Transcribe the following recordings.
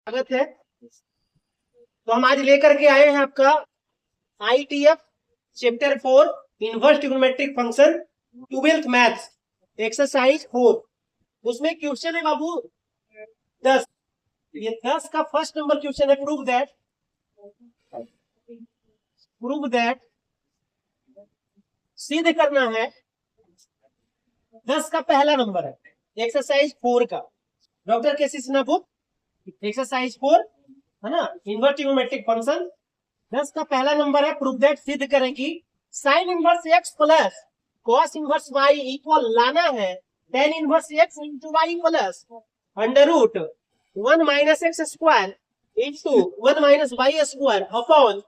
स्वागत है। तो हम आज लेकर के आए हैं आपका ITF chapter 4 inverse trigonometric function 12th maths exercise 4। उसमें क्वेश्चन है बाबू 10। ये 10 का फर्स्ट नंबर क्वेश्चन है प्रूव दैट सिद्ध करना है। 10 का पहला नंबर है एक्सरसाइज 4 का, डॉक्टर केसी सिन्हा बुक एक्सरसाइज 4 है ना, इनवर्स ट्रिग्नोमेट्रिक फंक्शन। 10 का पहला नंबर है प्रूव दैट सिद्ध करें कि sine inverse x plus cos inverse y equal लाना है tan inverse x into y plus under root 1 minus x square into 1 minus y square upon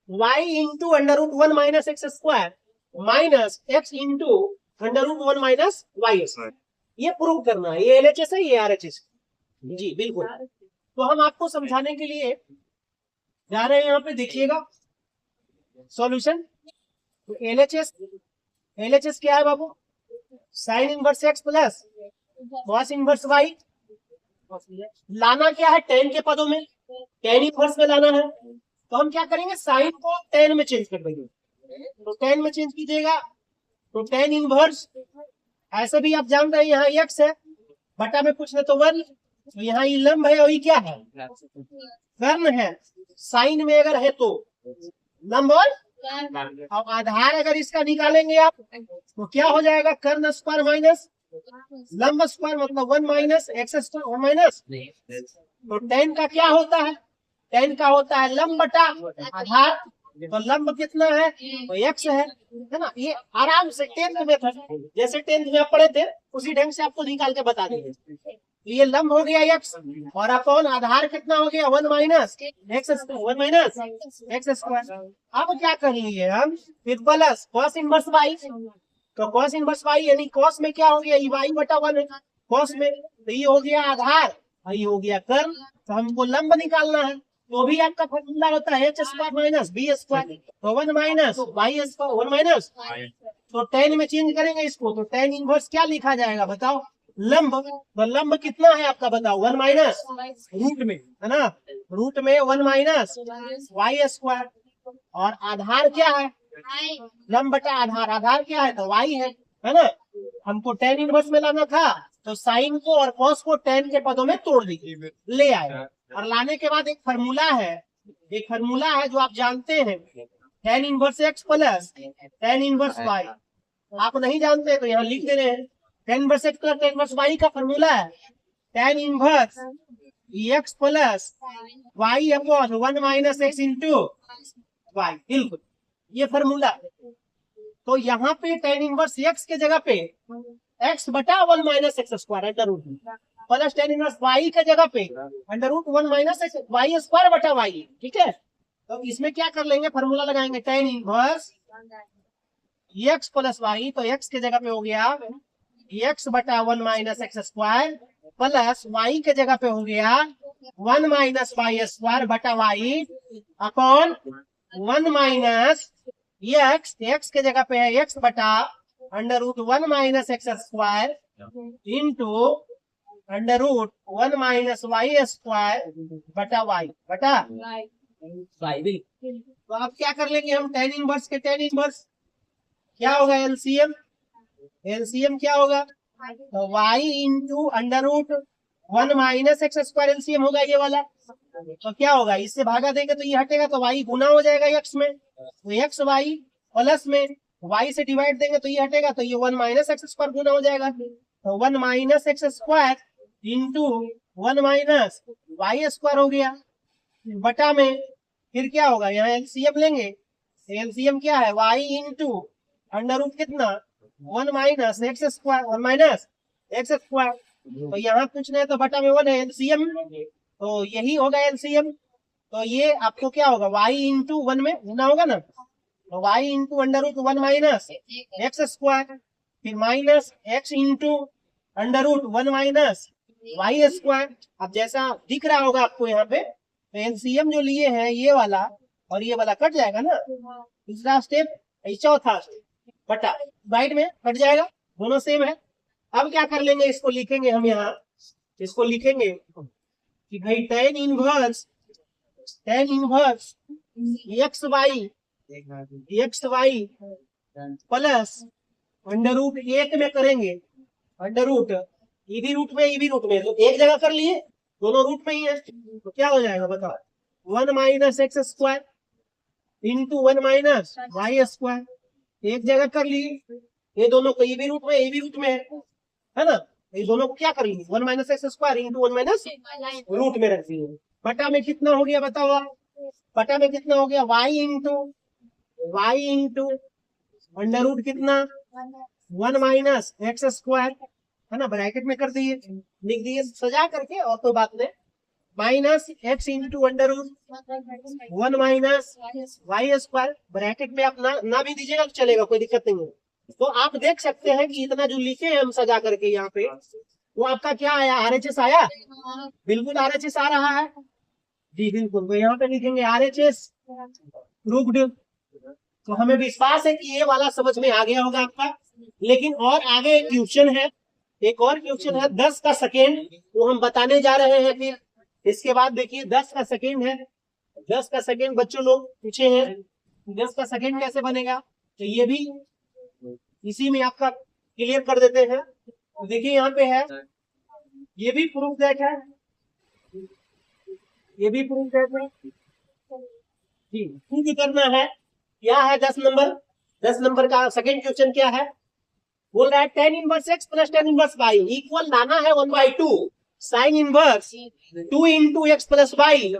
y into under root 1 minus x square minus x into under root 1 minus y square. ये prove करना है। ये LHS है, ये RHS जी बिल्कुल। तो हम आपको समझाने के लिए जा रहे हैं, यहाँ पे देखिएगा सॉल्यूशन। तो LHS क्या है बाबू? Sine inverse x plus cos inverse y। लाना क्या है? tan के पदों में, tan इनवर्स में लाना है। तो हम क्या करेंगे, साइन को tan में चेंज कर देंगे। तो tan में चेंज कीजिएगा तो tan इनवर्स, ऐसे भी आप जान रहे हैं यहाँ x है, बटा में पूछ रहे तो 1, तो यहाँ ये लंब है और ये क्या है? कर्ण है। साइन में अगर है तो लंब और आधार अगर इसका निकालेंगे आप तो क्या हो जाएगा? कर्ण स्क्वायर माइनस लंब स्क्वायर, मतलब 1 माइनस एक्स स्क्वायर माइनस। तो tan का क्या होता है? tan का होता है लंब बटा आधार। तो लंब कितना है? तो x है ना। ये आराम से 10th में था, जैसे 10th में आप पढ़े थे उसी ढंग से आपको निकाल के बता देंगे। ये लंब हो गया x और अपॉन आधार कितना हो गया? 1 माइनस एक्स स्क्वायर। अब क्या करेंगे हम? फिर प्लस कॉस इनवर्स y। तो कॉस इनवर्स y यानी कॉस में क्या हो गया? ये y बटा 1 है कॉस में, तो ये हो गया आधार और ये हो गया कर्ण। तो हमको लंब निकालना है, तो भी आपका फॉर्मूला होता है h square minus b square. तो 1 माइनस वाई स्क्वायर 1 माइनस, तो tan में चेंज करेंगे इसको तो tan इनवर्स क्या लिखा जाएगा बताओ? लंब। तो लंब कितना है आपका बताओ? 1 माइनस रूट में है ना, रूट में 1 माइनस वाई स्क्वायर। और आधार क्या है? लंब बटा आधार, आधार क्या है? तो y है ना। हमको tan इनवर्स में लाना था तो साइन को और कॉस को tan के पदों में तोड़ दीजिए, ले आए। और लाने के बाद एक फार्मूला है जो आप जानते हैं, tan inverse x plus tan inverse y। आप नहीं जानते तो यहाँ लिख दे रहे हैं, tan inverse x plus tan inverse y का फार्मूला है tan inverse x plus y upon 1 minus x into y। बिल्कुल ये फार्मूला। तो यहाँ पे tan इनवर्स x के जगह पे x बटा 1 minus x square under root plus tan inverse y के जगह पे under root 1 minus x y square बटा y। ठीक है, तो इसमें क्या कर लेंगे? फार्मूला लगाएंगे tan inverse x plus y। तो x के जगह पे हो गया x बटा 1 minus x square plus y के जगह पे हो गया 1 माइनस वाई स्क्वायर बटा y अपॉन 1 माइनस x के जगह पे है x बटा under root 1 minus x square into under root 1 minus y square बटा y बटा y। तो अब क्या कर लेंगे हम? tan इनवर्स के tan इनवर्स क्या होगा? एलसीएम क्या होगा? तो y into under root 1 minus x square LCM होगा ये वाला। तो क्या होगा? इससे भागा देंगे तो ये हटेगा तो y गुना हो जाएगा x में, तो x y प्लस में y से डिवाइड देंगे तो ये हटेगा तो ये 1 माइनस एक्स स्क्वायर गुना हो जाएगा। तो 1 minus x square into 1 minus y square हो गया बटा में। फिर क्या होगा? यहाँ एलसीएम लेंगे, एलसीएम क्या है? y इंटू अंडर रूट कितना 1 minus x square 1 minus x square. तो यहाँ कुछ नहीं तो बटा में 1 है एलसीएम, तो यही होगा एलसीएम। तो ये आपको क्या होगा? y इंटू 1 में गुना होगा ना, तो y into under root 1 minus x square फिर minus x into under root 1 minus y square. अब जैसा दिख रहा होगा आपको यहाँ पे, तो एलसीएम जो लिए हैं ये वाला और ये वाला कट जाएगा ना, तीसरा स्टेप चौथा बटा राइट में कट जाएगा, दोनों सेम है। अब क्या कर लेंगे? इसको लिखेंगे हम यहाँ, इसको लिखेंगे कि भाई tan inverse x y plus under root एक में करेंगे, अंडर रूट ईवी रूट में तो एक जगह कर लिए, दोनों रूट में ही है, तो क्या हो जाएगा बताओ, 1 minus x square into 1 minus y square, एक जगह कर लिए, ये दोनों को ईवी रूट में है ना, ये दोनों को क्या कर लिए 1 minus x square into 1 minus रूट में रख दिए, बटा में कितना हो गया बताओ, बटा में कितना हो गया वाई इंटू अंडर रूट कितना 1 माइनस एक्स स्क्वायर, है ना, ब्रैकेट में कर दिए, लिख दिए सजा करके, और तो बात नहीं, minus x into under root 1 minus y square, bracket में आप ना भी दीजिएगा तो चलेगा, कोई दिक्कत नहीं है। तो आप देख सकते हैं कि इतना जो लिखे हैं हम सजा करके यहाँ पे, वो आपका क्या आया, RHS आया, बिल्कुल RHS आ रहा है जी, बिल्कुल। तो यहाँ पे लिखेंगे RHS प्रूव्ड, तो हमें विश्वास है कि ये वाला समझ में आ गया होगा आपका। लेकिन और आगे एक क्वेश्चन है, एक और क्वेश्चन है 10 का सेकेंड, वो हम बताने जा रहे हैं फिर इसके बाद। देखिए 10 का सेकेंड है, 10 का सेकेंड बच्चों लोग पूछे हैं, 10 का सेकेंड कैसे बनेगा, तो ये भी इसी में आपका क्लियर कर देते हैं। तो देखिए यहाँ पे है, ये भी प्रूफ दैट है, ये भी प्रूफ दैट है जी, प्रूफ करना है। क्या है 10 नंबर का सेकेंड क्वेश्चन क्या है, बोल रहा है tan inverse x plus tan inverse y equal लाना है 1/2 sin inverse 2 into x plus y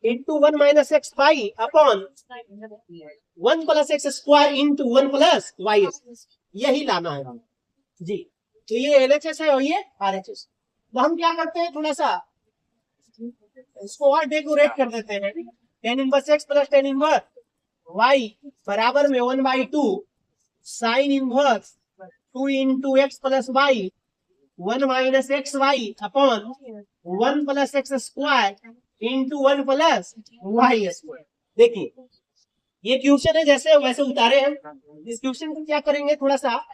into 1 minus x y upon 1 plus x square into 1 plus y, यही लाना है जी। तो ये LHS है और ये RHS। तो हम क्या करते हैं, थोड़ा सा इसको और डेकोरेट कर देते हैं, tan inverse x plus tan inverse y बराबर में 1/2 sin inverse 2 into x plus y 1 minus x y upon 1 plus x square into 1 plus y square. देखिए ये क्वेश्चन है, जैसे वैसे उतारे हम, इस क्वेश्चन को क्या करेंगे, थोड़ा सा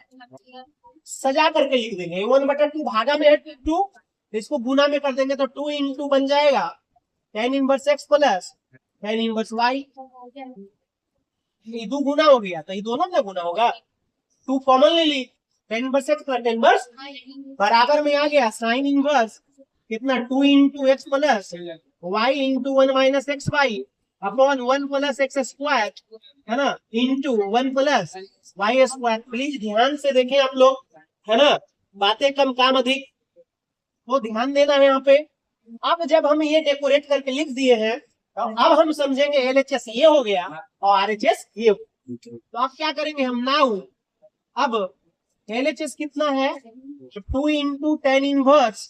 सजा करके लिख देंगे, 1/2 भागा में है 2, इसको गुना में कर देंगे तो 2 इंटू बन जाएगा tan inverse x plus tan inverse y, ये दो गुना हो गया, तो ये दोनों में गुना होगा, 2 कॉमन ले ली, tan inverse x plus tan inverse बराबर में आ गया sin इनवर्स कितना 2 into x plus y into 1 minus x y upon 1 plus x square, है ना, into 1 plus y square. Please ध्यान से देखें आप लोग, है ना, बातें कम काम अधिक, तो ध्यान देना है यहाँ पे। अब जब हम ये डेकोरेट करके लिख दिए हैं, तो अब हम समझेंगे LHS ये हो गया और RHS ये, तो आप क्या करेंगे, हम नाउ अब LHS कितना है 2 into tan inverse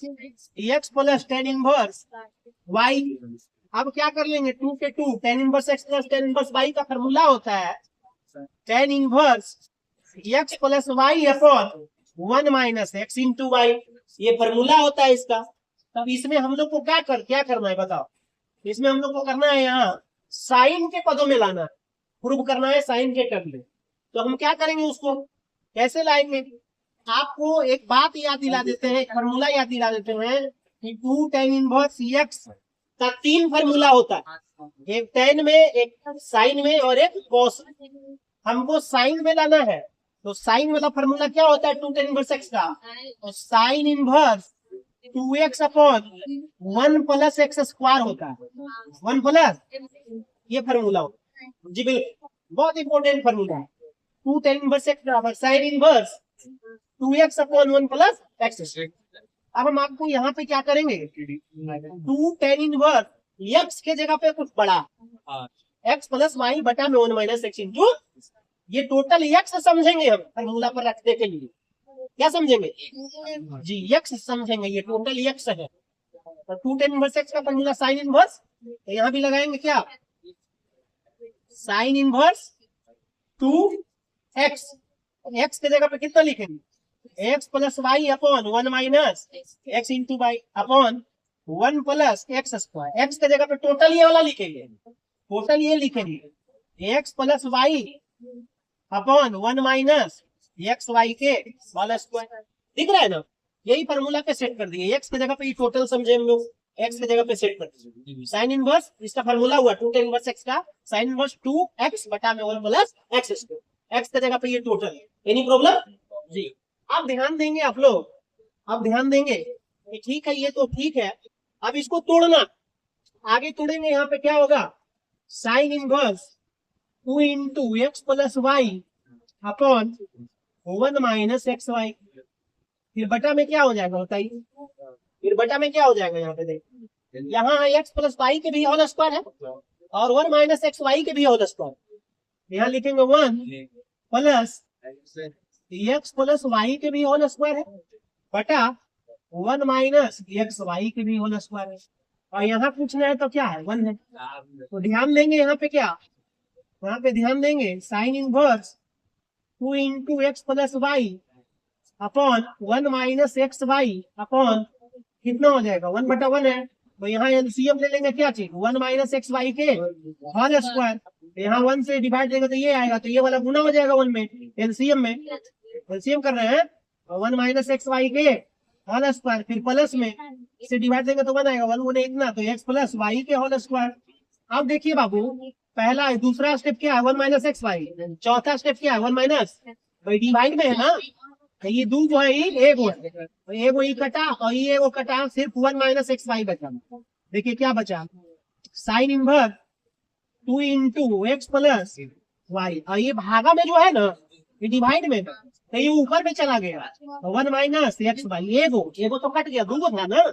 x plus tan inverse y, अब क्या कर लेंगे 2 के 2 tan inverse x plus tan inverse y का फॉर्मूला होता है tan inverse x plus y upon 1 minus x into y, ये फॉर्मूला होता है इसका। तब इसमें हम लोग को क्या करना है बताओ, इसमें हम लोग को करना है यहाँ साइन के पदों में लाना है, प्रूव करना है साइन के टर्म में। तो हम क्या करेंगे, उसको कैसे लाएंगे, आपको एक बात याद दिला देते हैं, एक फॉर्मूला याद दिला देते हैं कि 2 tan इनवर्स x का 3 फॉर्मूला होता है, एक tan में, एक साइन में और एक कॉस। हमको साइन में लाना है, तो साइन वाला फॉर्मूला क्या होता है 2 tan इनवर्स x का, तो sine inverse 2x upon 1 plus x square होता है, 1 प्लस, ये फॉर्मूला होता है जी, बिल्कुल बहुत इंपॉर्टेंट फॉर्मूला है। 2 tan इनवर्स x बराबर sine inverse 2x upon 1 plus x. अब हम आपको यहाँ पे क्या करेंगे, 2 tan इनवर्स x के जगह पे कुछ बड़ा x प्लस वाई बटा में 1 माइनस एक्स इंटू, ये टोटल x समझेंगे हम फॉर्मूला पर रखने के लिए, क्या समझेंगे जी, x समझेंगे, ये टोटल x है। तो 2 tan इनवर्स x का फॉर्मूला साइन इनवर्स, तो यहाँ भी लगाएंगे क्या, साइन इनवर्स 2x, x के जगह पे कितना लिखेंगे x plus y upon 1 minus x into y upon 1 plus x square, x के जगह पे टोटल ये वाला लिखेंगे, टोटल ये लिखेंगे x plus y upon 1 minus x y के वाला स्क्वायर, दिख रहा है ना, यही फॉर्मूला पे सेट कर दिए, x की जगह पे ये टोटल समझे हम लोग, एक्स की जगह पे सेट कर दीजिए। साइन इनवर्स इसका फॉर्मूला हुआ 2 tan इनवर्स एक्स का, साइन इनवर्स 2x बटा में 1 प्लस एक्स स्क्वायर, एक्स की जगह पे ये टोटल है। एनी प्रॉब्लम जी? अब ध्यान देंगे आप लोग, अब ध्यान देंगे कि ठीक है ये तो ठीक है, अब इसको तोड़ना, आगे तोड़ेंगे। यहाँ पे क्या होगा, sine inverse 2 into x plus y upon 1 minus x y, फिर बटा में क्या हो जाएगा बताइए, फिर बटा में क्या हो जाएगा, यहाँ पे देखिए यहाँ एक्स प्लस वाई के भी होल स्क्वायर है और 1 माइनस एक्स वाई के भी होल स्क्वायर, यहाँ लिखेंगे 1 प्लस एक्स प्लस वाई के भी होल स्क्वायर है बटा 1 माइनस एक्स वाई के भी होल स्क्वायर है, और यहाँ पूछना है तो क्या है 1 है। तो ध्यान देंगे यहाँ पे क्या, यहाँ पे ध्यान देंगे sine inverse 2 into x plus y upon 1 minus x y upon कितना हो जाएगा 1 बटा 1 है, तो यहाँ एलसीएम ले लेंगे क्या चीज 1 माइनस एक्स वाई के होल स्क्वायर, यहाँ 1 से डिवाइड देंगे तो ये आएगा, तो ये वाला गुना हो जाएगा 1 में, एलसीएम में, एलसीएम कर रहे हैं 1 माइनस एक्स वाई के होल स्क्वायर, फिर प्लस में इसे डिवाइड देंगे तो 1 आएगा, 1 गुने इतना तो एक्स प्लस वाई के होल स्क्वायर। अब देखिए बाबू पहला दूसरा स्टेप क्या है 1 माइनस एक्स वाई, चौथा स्टेप क्या है 1 माइनस, तो डिवाइड में है ना, तो ये दो जो है एक है, तो एगो ही कटा और ये एगो कटा, सिर्फ 1 माइनस एक्स वाई बचा। देखिए क्या बचा, sine inverse 2 into x plus y, और ये भागा में जो है ना ये डिवाइड में, तो ये ऊपर में चला गया, तो 1 माइनस एक्स वाई, एगो तो कट गया, दूगो था ना,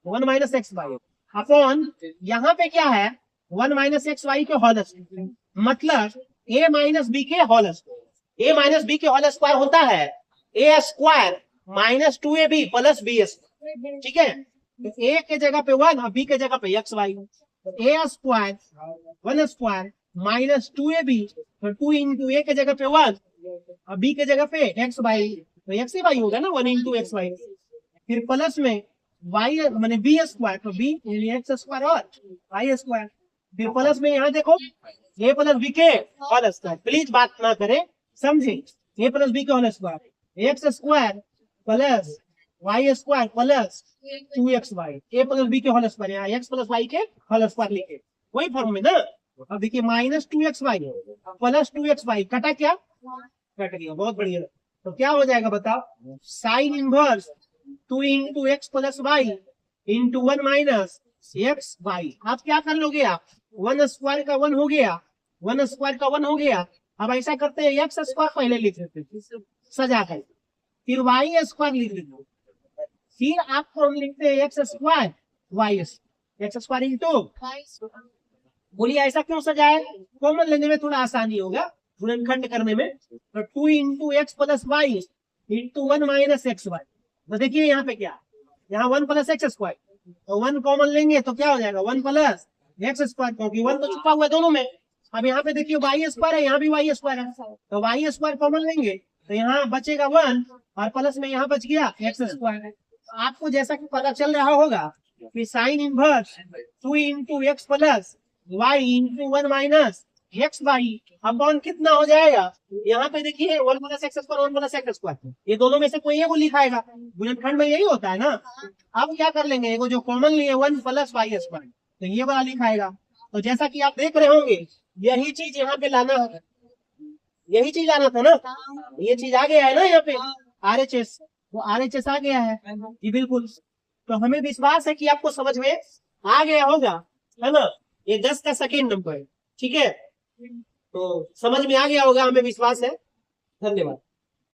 1 माइनस एक्स वाई अपॉन यहाँ पे क्या है 1 माइनस एक्स वाई के होल स्क्वायर, मतलब ए माइनस बी के whole square, a minus b के होल स्क्वायर होता है a square minus 2ab plus b square, ठीक है, तो ए के जगह पे 1 और बी के जगह पे एक्स वाई, तो ए स्क्वायर 1 स्क्वायर माइनस 2ab, तो 2 इंटू ए के जगह पे 1 और बी के जगह पे एक्स वाई, तो एक्स ही वाई होगा ना 1 इंटू एक्स वाई, फिर प्लस में वाई माने बी स्क्वायर, तो बी एक्स स्क्वायर और वाई स्क्वायर, फिर प्लस में यहाँ देखो ए प्लस बी के होल स्क्वायर, प्लीज बात ना करें समझे, ए प्लस बी के whole square x square plus y square plus 2एक्स वाई, ए प्लस बी के होल स्क्वायर, यहाँ एक्स प्लस वाई के होल स्क्वायर लिखे वही फॉर्म में ना। अब देखिए माइनस 2एक्स वाई प्लस 2एक्स वाई कटा, क्या कट गया, बहुत बढ़िया। तो क्या हो जाएगा बताओ, sine inverse 2 into x plus y into 1 minus x y. आप क्या कर लोगे, आप 1 स्क्वायर का 1 हो गया, 1 स्क्वायर का 1 हो गया। अब ऐसा करते हैं एक्स स्क्वायर पहले लिख लेते हैं सजा कर, फिर वाई स्क्वायर लिख लेते, फिर आप फॉर्म लिखते हैं x square y x square into, बोलिए ऐसा क्यों सजाए, कॉमन लेने में थोड़ा आसानी होगा गुणनखंड करने में, तो 2 into x plus y into 1 minus x y, तो देखिए यहाँ पे क्या, यहाँ 1 प्लस एक्स स्क्वायर, तो 1 कॉमन लेंगे तो क्या हो जाएगा 1 प्लस एक्स स्क्वायर, क्योंकि 1 तो छुपा हुआ है दोनों में। अब यहाँ पे देखिए वाई स्क्वायर है, यहाँ भी वाई स्क्वायर है, तो वाई स्क्वायर कॉमन लेंगे तो यहाँ बचेगा 1 और प्लस में यहाँ बच गया एक्स स्क्वायर है। तो आपको जैसा कि पता चल रहा होगा कि sine inverse 2 into x plus y into 1 minus x y upon कितना हो जाएगा, यहाँ पे देखिए 1 plus x square 1 plus x square, ये दोनों में से कोई एक लिखाएगा, गुणनखंड में यही होता है ना। अब क्या कर लेंगे, एगो जो कॉमन लिए 1 प्लस वाई स्क्वायर, तो ये वाला लिखाएगा। तो जैसा कि आप देख रहे होंगे यही चीज यहाँ पे लाना है, यही चीज आना था ना, ये चीज आ गया है ना यहाँ पे RHS, वो RHS आ गया है जी बिल्कुल। तो हमें विश्वास है कि आपको समझ में आ गया होगा, है ना, ये 10 का सेकेंड नंबर है, ठीक है, तो समझ में आ गया होगा हमें विश्वास है। धन्यवाद।